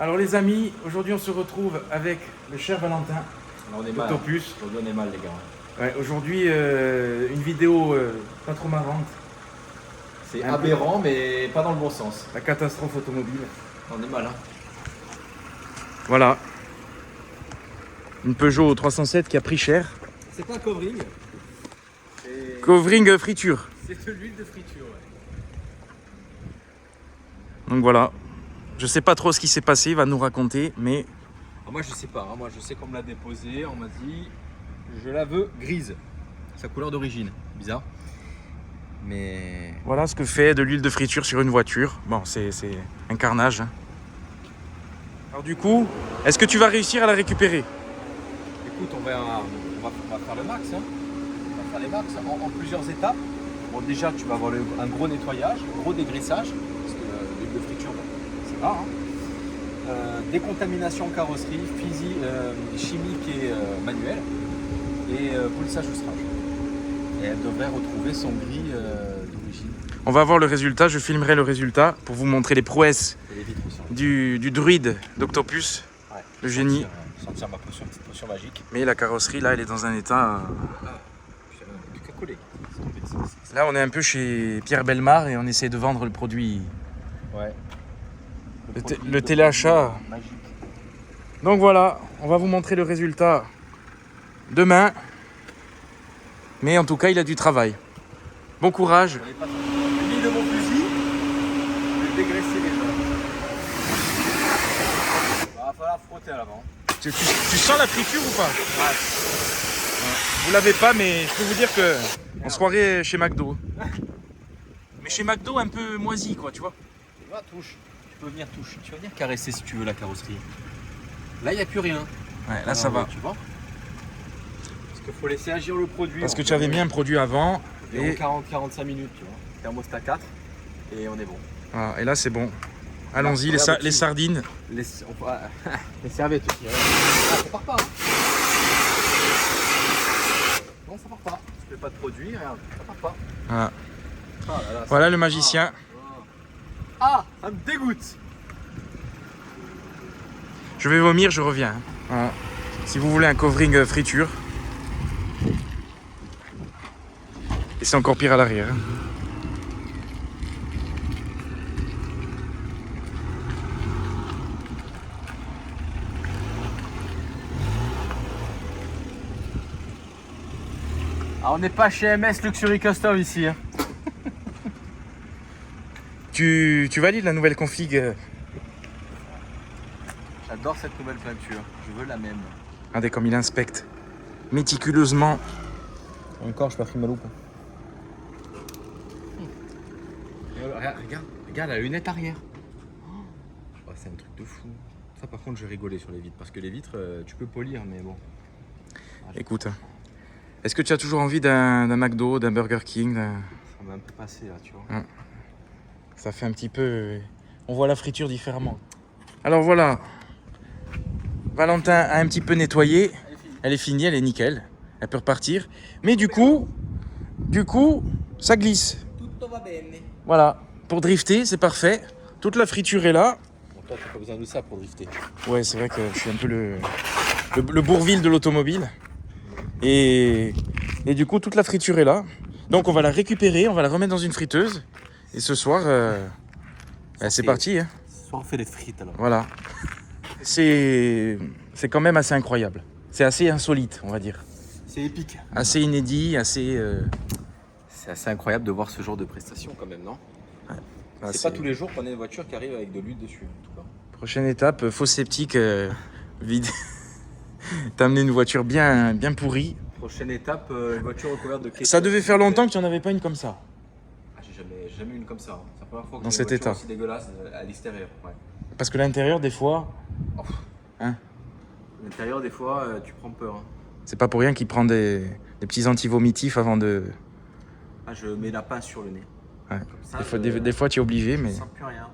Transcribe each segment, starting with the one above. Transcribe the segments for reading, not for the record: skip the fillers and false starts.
Alors les amis, aujourd'hui on se retrouve avec le cher Valentin. On est mal. Octopus. Aujourd'hui on est mal les gars. Ouais, aujourd'hui une vidéo pas trop marrante. C'est aberrant mais pas dans le bon sens. La catastrophe automobile. On est mal hein. Voilà. Une Peugeot 307 qui a pris cher. C'est pas un covering. Covering friture. C'est de l'huile de friture. Ouais. Donc voilà. Je sais pas trop ce qui s'est passé, il va nous raconter, mais... Alors moi je sais pas, hein. Moi je sais qu'on me l'a déposé, on m'a dit je la veux grise. Sa couleur d'origine, bizarre. Mais... Voilà ce que fait de l'huile de friture sur une voiture. Bon, c'est un carnage. Hein. Alors du coup, est-ce que tu vas réussir à la récupérer? Écoute, on va faire le max. Hein. On va faire les max en plusieurs étapes. Bon déjà tu vas avoir un gros nettoyage, un gros dégraissage, parce que l'huile de friture, c'est rare. Hein. Décontamination carrosserie, chimique et manuelle, et polissage oustrage. Et elle devrait retrouver son gris d'origine. On va voir le résultat, je filmerai le résultat pour vous montrer les prouesses Et les vitres aussi. du druide d'Octopus, Ouais, le génie. Sentir ma petite potion magique. Mais la carrosserie là, elle est dans un état... Du cacolé. Là, on est un peu chez Pierre Bellemare et on essaie de vendre le produit. Ouais. Le téléachat. Magique. Donc voilà, on va vous montrer le résultat demain. Mais en tout cas, il a du travail. Bon courage. J'ai mis de mon fusil, je vais dégraisser les gens. Il va falloir frotter à l'avant. Tu sens la friture ou pas? Ouais. Vous l'avez pas, mais je peux vous dire que on se croirait chez McDo. Mais chez McDo, un peu moisi, quoi, tu vois. Va, touche. Tu peux venir toucher. Tu vas venir caresser si tu veux la carrosserie. Là, il n'y a plus rien. Ouais, là, ça va. Tu vois. Parce qu'il faut laisser agir le produit. Parce que tu avais mis un produit avant. Et 40-45 minutes, tu vois. Thermostat 4. Et on est bon. voilà, et là, c'est bon. Allons-y, les sardines. Les serviettes aussi. Ah, ça part pas. Hein. Non, ça part pas. Tu fais pas de produit, regarde. Ça part pas. Voilà, Ah là là, voilà le magicien. Ah, ça me dégoûte. Je vais vomir, je reviens. Voilà. Si vous voulez un covering friture. Et c'est encore pire à l'arrière. Hein. Ah, on n'est pas chez MS Luxury Custom ici. Hein. Tu valides la nouvelle config? J'adore cette nouvelle peinture. Je veux la même. Regardez comme il inspecte méticuleusement. Encore, je pris ma loupe. Regarde la lunette arrière. Oh, c'est un truc de fou. Ça, par contre, je rigolais sur les vitres. Parce que les vitres, tu peux polir, mais bon. Écoute, est-ce que tu as toujours envie d'un McDo, d'un Burger King? Ça m'a un peu passé là, tu vois. Ça fait un petit peu... On voit la friture différemment. Alors voilà. Valentin a un petit peu nettoyé. Elle est finie, elle est nickel. Elle peut repartir. Mais du coup, ça glisse. Tutto va bene. Voilà. Pour drifter, c'est parfait. Toute la friture est là. Bon, toi, t'as pas besoin de ça pour drifter. Ouais, c'est vrai que je suis un peu le Bourvil de l'automobile. Et du coup, toute la friture est là. Donc on va la récupérer, on va la remettre dans une friteuse. Et ce soir, c'est parti. Hein. Ce soir, on fait des frites alors. Voilà. C'est quand même assez incroyable. C'est assez insolite, on va dire. C'est épique. Assez inédit, assez... C'est assez incroyable de voir ce genre de prestation quand même, non? Ah, c'est pas tous les jours qu'on a une voiture qui arrive avec de l'huile dessus, en tout cas. Prochaine étape, fausse sceptique, vide. T'as amené une voiture bien pourrie. Prochaine étape, une voiture recouverte de caisses. Ça devait faire longtemps que tu n'en avais pas une comme ça. Ah, j'ai jamais eu une comme ça. Hein. C'est la première fois que Dans j'ai cet une voiture état. aussi dégueulasse à l'extérieur. Ouais. Parce que l'intérieur, des fois... Oh. Hein, L'intérieur, des fois, tu prends peur. Hein. c'est pas pour rien qu'il prend des petits anti-vomitifs avant de... Ah, je mets la pince sur le nez. Ouais. Comme ça, Des fois, tu es obligé, mais... Je sens plus rien.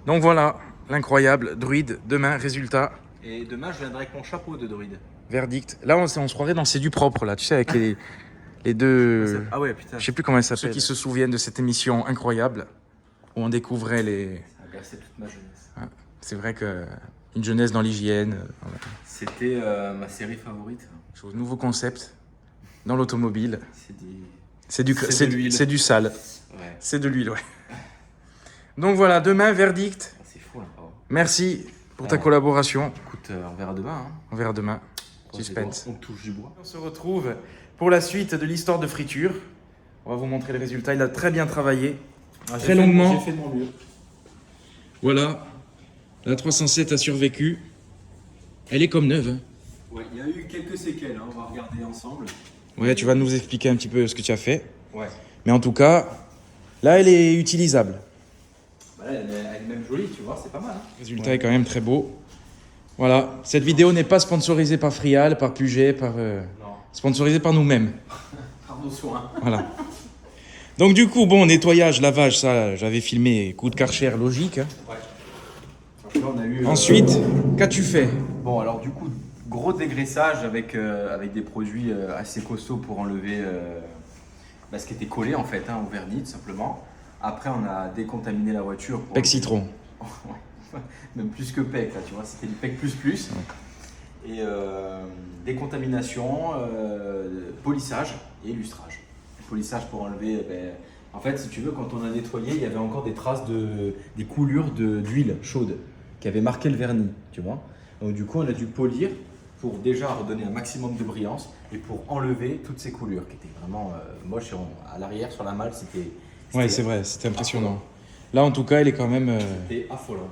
Donc voilà, l'incroyable druide. Demain, résultat, Et demain, je viendrai avec mon chapeau de druide. verdict. Là, on se croirait dans C'est du propre, là, tu sais, avec les deux... Ah ouais, putain. Je sais plus comment elle s'appelle. Ceux qui s'appelle. se souviennent de cette émission incroyable, où on découvrait les... Ça a glacé toute ma jeunesse. c'est vrai que une jeunesse dans l'hygiène. Voilà. C'était ma série favorite. Chose, nouveau concept dans l'automobile. C'est de l'huile. C'est du sale. Ouais. C'est de l'huile, ouais. Donc voilà, demain, verdict. Ah, c'est fou là. Oh. Merci pour ta collaboration. Écoute, on verra demain. Hein. On verra demain. Croise Suspense. les doigts, on touche du bois. On se retrouve pour la suite de l'histoire de friture. On va vous montrer le résultat. Il a très bien travaillé. Très longuement. J'ai fait de mon mieux. Voilà. La 307 a survécu. Elle est comme neuve. Hein. Ouais, il y a eu quelques séquelles, hein. On va regarder ensemble. Ouais, tu vas nous expliquer un petit peu ce que tu as fait. Ouais. Mais en tout cas, là, elle est utilisable. Bah là, elle est même jolie, tu vois, c'est pas mal. Hein. Le résultat est quand même très beau. Voilà. Cette vidéo n'est pas sponsorisée par Frial, par Puget, par... Non. Sponsorisée par nous-mêmes. Par nos soins. Voilà. Donc du coup, bon, nettoyage, lavage, ça, j'avais filmé coup de Karcher, logique. Hein. Ouais. Donc là, on a eu, Ensuite, qu'as-tu fait? bon, alors du coup, gros dégraissage avec des produits assez costauds pour enlever ce qui était collé en fait, hein, au vernis tout simplement. Après, on a décontaminé la voiture. Pour Pec citron. Ouais. Même plus que PEC, là, tu vois, c'était du PEC++. Ouais. Et décontamination, polissage et lustrage. Polissage pour enlever... en fait, si tu veux, quand on a nettoyé, il y avait encore des traces des coulures d'huile chaude qui avaient marqué le vernis, tu vois. Donc du coup, on a dû polir pour déjà redonner un maximum de brillance et pour enlever toutes ces coulures qui étaient vraiment moches. À l'arrière, sur la malle, c'était... Ouais, c'est vrai, c'était impressionnant. Là, en tout cas, elle est quand même... C'était affolant.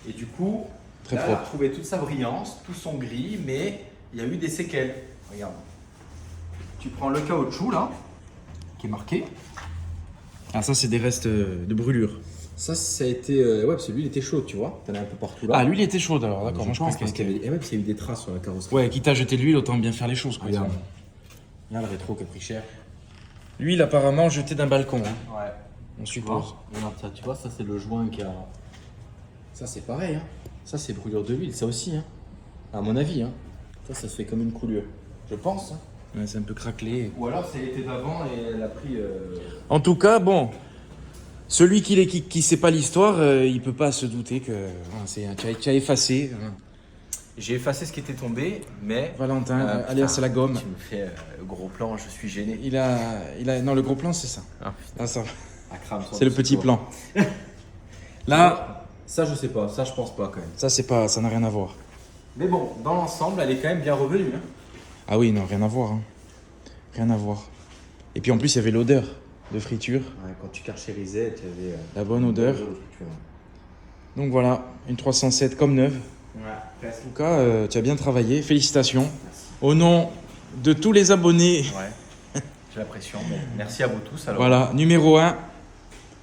Et du coup, très là, elle a propre. retrouvé toute sa brillance, tout son gris, mais il y a eu des séquelles. Regarde. Tu prends le caoutchouc, là, qui est marqué. Ah, ça, c'est des restes de brûlure. Ça a été... ouais, parce que lui, il était chaud, tu vois. T'en as un peu partout, là. Ah, lui, il était chaud, alors, d'accord. Je Moi, je pense pense parce qu'il y avait... Et même s'il y a eu des traces sur la carrosserie. Ouais, quitte à jeter de l'huile, autant bien faire les choses, quoi. Regarde. Regarde le rétro qui a pris cher. L'huile, apparemment, jetée d'un balcon, hein, Ouais. on Tu suppose. vois, regarde ça, tu vois, ça c'est le joint qui a... Ça c'est pareil, hein. Ça c'est brûlure de l'huile, ça aussi, hein. À mon avis, hein. Ça se fait comme une coulure. Je pense, hein. Ouais, c'est un peu craquelé. Ou alors c'est l'été d'avant et elle a pris... En tout cas, bon, celui qui sait pas l'histoire, il peut pas se douter que tu as effacé. Hein. J'ai effacé ce qui était tombé, mais... Valentin, alias la gomme. Tu me fais gros plan, je suis gêné. Non, le gros plan, c'est ça. Ah, Là, ça à crame sur c'est le petit plan. Là, ça je sais pas, ça je pense pas quand même. ça n'a rien à voir. Mais bon, dans l'ensemble, elle est quand même bien revenue, hein. Ah oui, non, rien à voir. Hein. Rien à voir. Et puis en plus, il y avait l'odeur de friture. Ouais, quand tu carchérisais, tu avais... La bonne odeur. de friture. Donc voilà, une 307 comme neuve. Ouais, presque. En tout cas, tu as bien travaillé. Félicitations. Au nom de tous les abonnés. Ouais, j'ai la pression. Bon, merci à vous tous alors. Voilà, numéro 1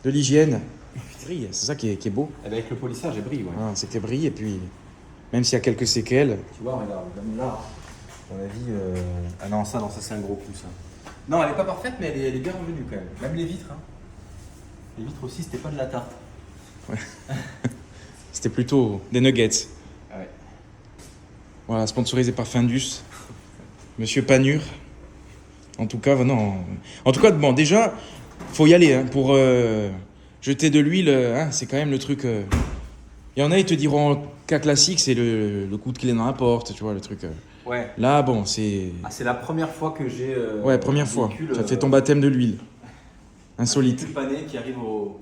de l'hygiène. Brille, c'est ça qui est beau. Avec le polissage, elle brille, ouais. Ah, c'est qu'elle brille et puis, même s'il y a quelques séquelles. Tu vois, regarde, même là, à mon avis... Ah non, ça c'est un gros coup, ça. Non, elle est pas parfaite, mais elle est bien revenue quand même. Même les vitres, hein. Les vitres aussi, c'était pas de la tarte. C'était plutôt des nuggets. Ah ouais. Voilà, sponsorisé par Findus. Monsieur Panur. En tout cas, non. En tout cas, bon, déjà, faut y aller hein, pour jeter de l'huile. Hein, c'est quand même le truc. Il y en a, ils te diront cas classique, c'est le coup de clé dans la porte, tu vois, le truc. Ouais. Là, bon, c'est. Ah, c'est la première fois que j'ai. Ouais, première fois. Véhicule, Ça fait ton baptême de l'huile. Un Insolite. véhicule pané qui arrive au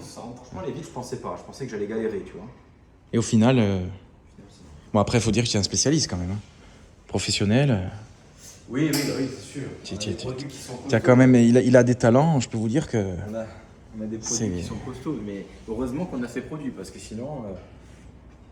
centre. Franchement, les vitres, je pensais pas. Je pensais que j'allais galérer, tu vois. Et au final. Bon, après, il faut dire que tu es un spécialiste quand même. Hein. Professionnel. Oui, c'est sûr. Tu- On a tu- des tu- produits qui sont Tu as costauds. quand même. Il a des talents, je peux vous dire que. On a des C'est- produits qui sont costauds, mais heureusement qu'on a ces produits parce que sinon,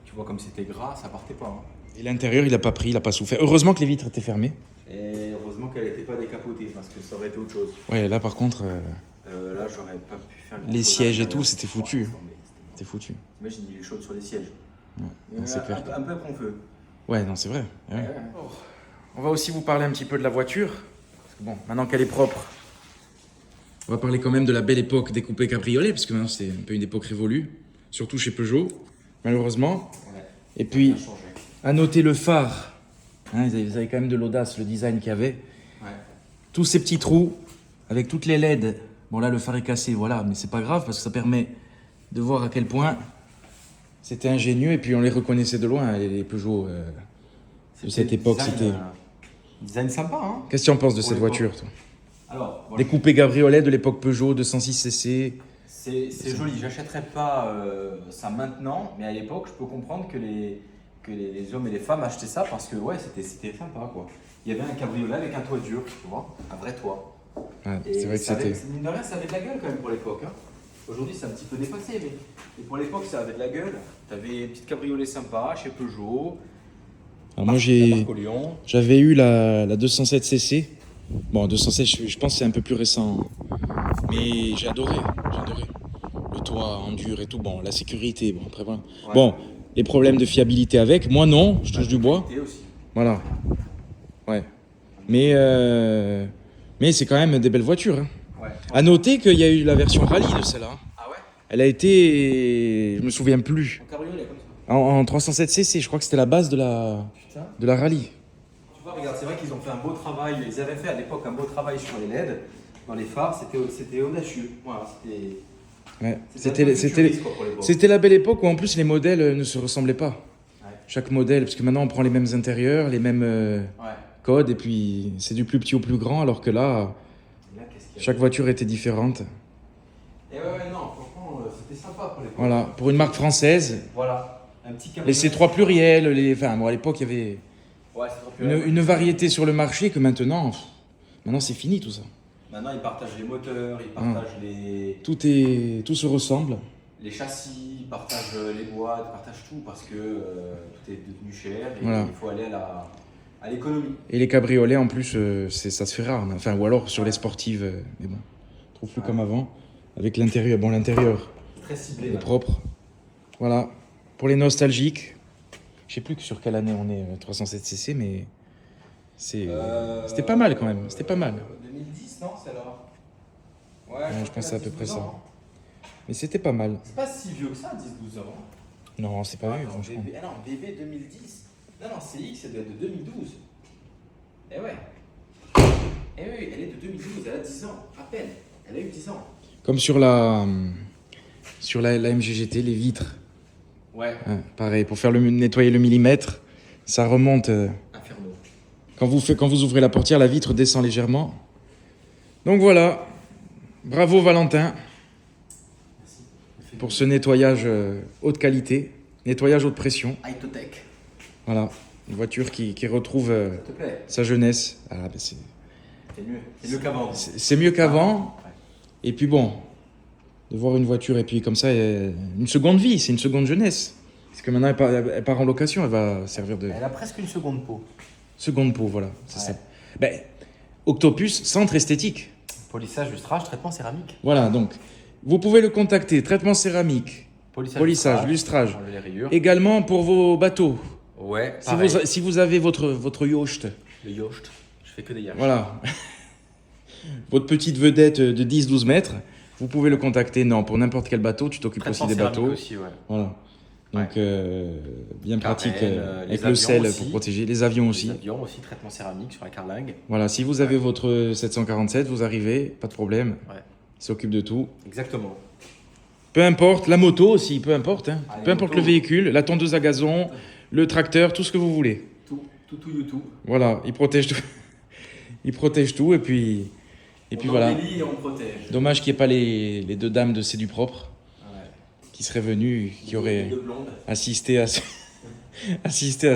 tu vois comme c'était gras, ça partait pas. Hein. Et l'intérieur, il a pas pris, il a pas souffert. Heureusement que les vitres étaient fermées. Et heureusement qu'elle n'était pas décapotée parce que ça aurait été autre chose. Ouais, là par contre, Là, j'aurais pas pu faire le Les contrôle sièges et intérieur. tout, c'était foutu. Ouais, non, mais c'était foutu. T'imagines, il est chaud sur les sièges. Ouais, non, c'est clair. Un peu qu'on veut. Ouais, non, c'est vrai. Ouais. Ouais. On va aussi vous parler un petit peu de la voiture. Parce que bon, maintenant qu'elle est propre, on va parler quand même de la belle époque des coupés cabriolets, parce que maintenant c'est un peu une époque révolue, surtout chez Peugeot, malheureusement. Ouais. Et puis, Ça a changé. à noter le phare. Hein, ils avaient quand même de l'audace, le design qu'il y avait. Ouais. Tous ces petits trous, avec toutes les LED. Bon là, le phare est cassé, voilà, mais c'est pas grave, parce que ça permet de voir à quel point C'était ingénieux et puis on les reconnaissait de loin, les Peugeot de cette époque. C'était. Design sympa, hein. Qu'est-ce que tu en penses de Pour cette l'époque. voiture, toi? Alors, moi, Des coupés cabriolets de l'époque Peugeot 206cc. c'est joli. J'achèterais pas ça maintenant, mais à l'époque, je peux comprendre que les hommes et les femmes achetaient ça parce que ouais, c'était sympa, quoi. Il y avait un cabriolet avec un toit dur, tu vois, un vrai toit. Ouais, Et c'est vrai que ça avait- c'était. mine de rien, ça avait de la gueule quand même pour l'époque, hein. Aujourd'hui, c'est un petit peu dépassé, mais pour l'époque, ça avait de la gueule. Tu avais une petite cabriolet sympa chez Peugeot. Alors moi, La marque au Lyon. j'avais eu la 207cc. Bon, 207, je pense que c'est un peu plus récent. Mais j'ai adoré. Le toit en dur et tout. Bon, la sécurité, bon, après voilà. Ouais. Bon, les problèmes de fiabilité avec. Moi, non, je touche du bois. Et aussi. Voilà. Ouais. Mais c'est quand même des belles voitures. Hein. Ouais. À noter qu'il y a eu la version rallye de celle-là. Ah ouais. Elle a été. Je me souviens plus. En cabriolet comme ça. En 307cc, je crois que c'était la base de Putain. la rallye. Tu vois, regarde, c'est vrai qu'ils ont fait un beau travail. Ils avaient fait à l'époque un beau travail sur les LED. Dans les phares, c'était audacieux. Ouais. Voilà, un peu c'était futuriste, quoi, pour l'époque. C'était la belle époque où en plus les modèles ne se ressemblaient pas. Ouais. Chaque modèle, parce que maintenant on prend les mêmes intérieurs, les mêmes Ouais. codes, et puis c'est du plus petit au plus grand, alors que là, Et là, qu'est-ce qu'il y a chaque voiture était différente. Et ouais, non, franchement, c'était sympa pour l'époque. Voilà, pour une marque française, Voilà. Un petit les cabriolet. C3 pluriels, enfin bon, à l'époque il y avait Ouais, c'est trop plus une variété sur le marché que maintenant c'est fini tout ça. Maintenant, ils partagent les moteurs, ils partagent Tout se ressemble. les châssis, ils partagent les boîtes, ils partagent tout parce que tout est devenu cher et Voilà. il faut aller à l'économie. Et les cabriolets en plus, ça se fait rare. Enfin, ou alors sur les sportives, mais bon, je trouve plus comme avant. Avec l'intérieur, bon l'intérieur Très ciblé. est là. propre. Voilà. Pour les nostalgiques, je sais plus sur quelle année on est 307cc, mais c'était pas mal quand même. C'était pas mal. 2010, non, c'est là. Ouais, Je pense que c'est à peu près ça. ans. Mais c'était pas mal. C'est pas si vieux que ça, 10-12 ans. Non, c'est pas vu, non, franchement. BB, ah non, BB 2010. Non, CX, c'est de 2012. Eh ouais. Eh oui, elle est de 2012, elle a 10 ans, à peine. Elle a eu 10 ans. Comme sur la MGGT, les vitres. Ouais. Hein, pareil, pour faire nettoyer le millimètre, ça remonte. Inferno. Quand vous ouvrez la portière, la vitre descend légèrement. Donc voilà. Bravo Valentin pour ce nettoyage haute qualité, nettoyage haute pression. High-to-tech. Voilà, une voiture qui retrouve Ça te plaît? sa jeunesse. Ah, ben C'est mieux. C'est mieux qu'avant. c'est mieux qu'avant. Ouais. Et puis bon, de voir une voiture et puis comme ça, une seconde vie, c'est une seconde jeunesse. Parce que maintenant, elle part en location, elle va servir de Elle a presque une seconde peau. seconde peau, voilà. C'est Ouais. ça. Ben, Octopus, centre esthétique. Polissage, lustrage, traitement céramique. Voilà, donc, vous pouvez le contacter. Traitement céramique, polissage, lustrage. Enlever les rayures. Également pour vos bateaux. Ouais, Si vous avez votre yacht, Le yacht. Je fais que des yachts. voilà, votre petite vedette de 10-12 mètres, vous pouvez le contacter. Non, pour n'importe quel bateau, tu t'occupes aussi Traitement des céramique bateaux. aussi, ouais. Voilà. Donc, bien pratique les avec le avions sel aussi. pour protéger. Les avions aussi. Les avions aussi, traitement céramique sur la carlingue. Voilà, si vous avez votre 747, vous arrivez, pas de problème. Ouais. Il s'occupe de tout. Exactement. Peu importe, la moto aussi, peu importe. Hein. Ah, les Peu importe le motos. véhicule, la tondeuse à gazon, le tracteur, tout ce que vous voulez. Tout, YouTube. Voilà, il protège tout. Il protège tout et puis voilà. Et on protège. Dommage qu'il n'y ait pas les deux dames de C'est du propre Ouais. qui seraient venues, qui auraient Deux blondes. assisté à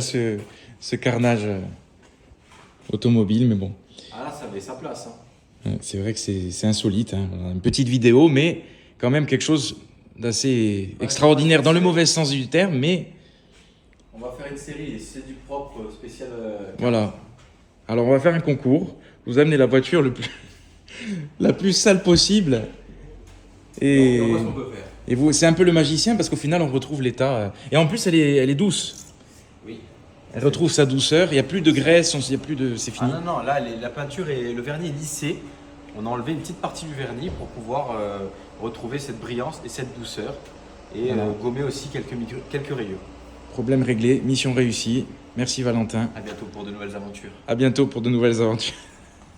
ce carnage automobile. Mais bon, Ah là, ça avait sa place. Hein. c'est vrai que c'est insolite. Hein. Voilà, une petite vidéo, mais quand même quelque chose d'assez extraordinaire dans le mauvais sens du terme. Mais On va faire une série, c'est du propre spécial. voilà. Alors on va faire un concours. Vous amenez la voiture la plus sale possible. Et, On voit ce qu'on peut faire. et vous, c'est un peu le magicien parce qu'au final on retrouve l'état. Et en plus elle est douce. Oui. Elle retrouve sa douceur. Il n'y a plus de graisse, il y a plus de, c'est Ah fini. non, non, là, la peinture et le vernis est lissé. On a enlevé une petite partie du vernis pour pouvoir retrouver cette brillance et cette douceur. Et Voilà. gommer aussi quelques rayures. Problème réglé, mission réussie. Merci Valentin. À bientôt pour de nouvelles aventures. À bientôt pour de nouvelles aventures.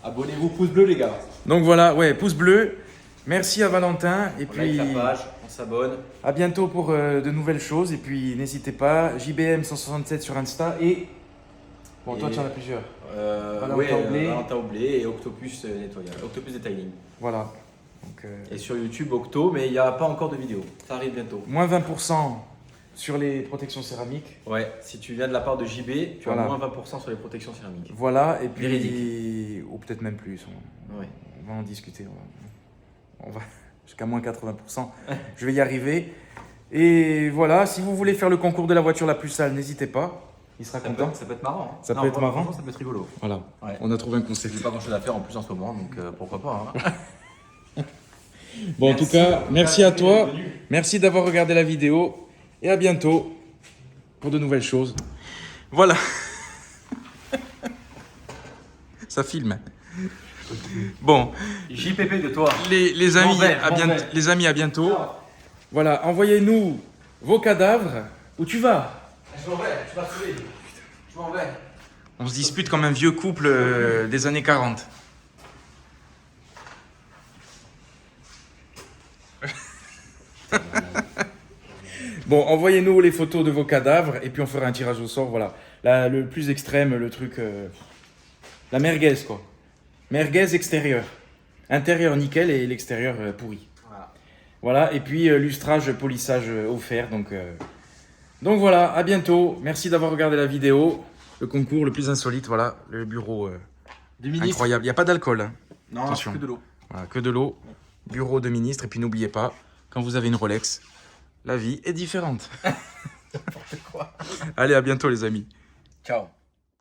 Abonnez-vous, pouce bleu les gars. Donc voilà, ouais, pouce bleu. Merci à Valentin. Et On like puis la page, On s'abonne. À bientôt pour de nouvelles choses. Et puis n'hésitez pas, JBM 167 sur Insta et... Bon, toi tu en as plusieurs. Valentin Aublé et Octopus nettoyage, Octopus Detailing. Voilà. Donc, Et sur YouTube Octo, mais il n'y a pas encore de vidéo. Ça arrive bientôt. moins 20% sur les protections céramiques. Ouais, si tu viens de la part de JB, tu Voilà. as moins 20% sur les protections céramiques. Voilà, et puis... Véridique. Ou peut-être même plus. Ouais. On va en discuter. On va jusqu'à moins 80%. Je vais y arriver. Et voilà, si vous voulez faire le concours de la voiture la plus sale, n'hésitez pas. Il sera content. Ça peut être marrant. Hein. Ça peut être marrant. Franchement, ça peut être rigolo. Voilà, Ouais. on a trouvé un concept. J'ai pas grand chose à faire en plus en ce moment, donc pourquoi pas. Hein. Bon, en tout cas, merci à toi. Merci d'avoir regardé la vidéo. Et à bientôt pour de nouvelles choses. Voilà. Ça filme. Bon, JPP de toi. les amis, Bon, ben, à bon, bientôt, ben. les amis, à bientôt. Voilà, envoyez-nous vos cadavres. Où tu vas? Je m'en vais, je vais retrouver. Je m'en vais. On se dispute comme un vieux couple des années 40. Bon, envoyez-nous les photos de vos cadavres et puis on fera un tirage au sort. Voilà, le plus extrême, le truc, la merguez quoi. Merguez extérieur, intérieur nickel et l'extérieur pourri. Voilà. Voilà, et puis lustrage, polissage offert. Donc voilà, à bientôt. Merci d'avoir regardé la vidéo. Le concours le plus insolite, voilà, le bureau Du ministre. incroyable. Il n'y a pas d'alcool. Hein. Non, Attention. que de l'eau. Voilà, que de l'eau. Bureau de ministre. Et puis n'oubliez pas, quand vous avez une Rolex, la vie est différente. N'importe quoi. Allez, à bientôt les amis. Ciao.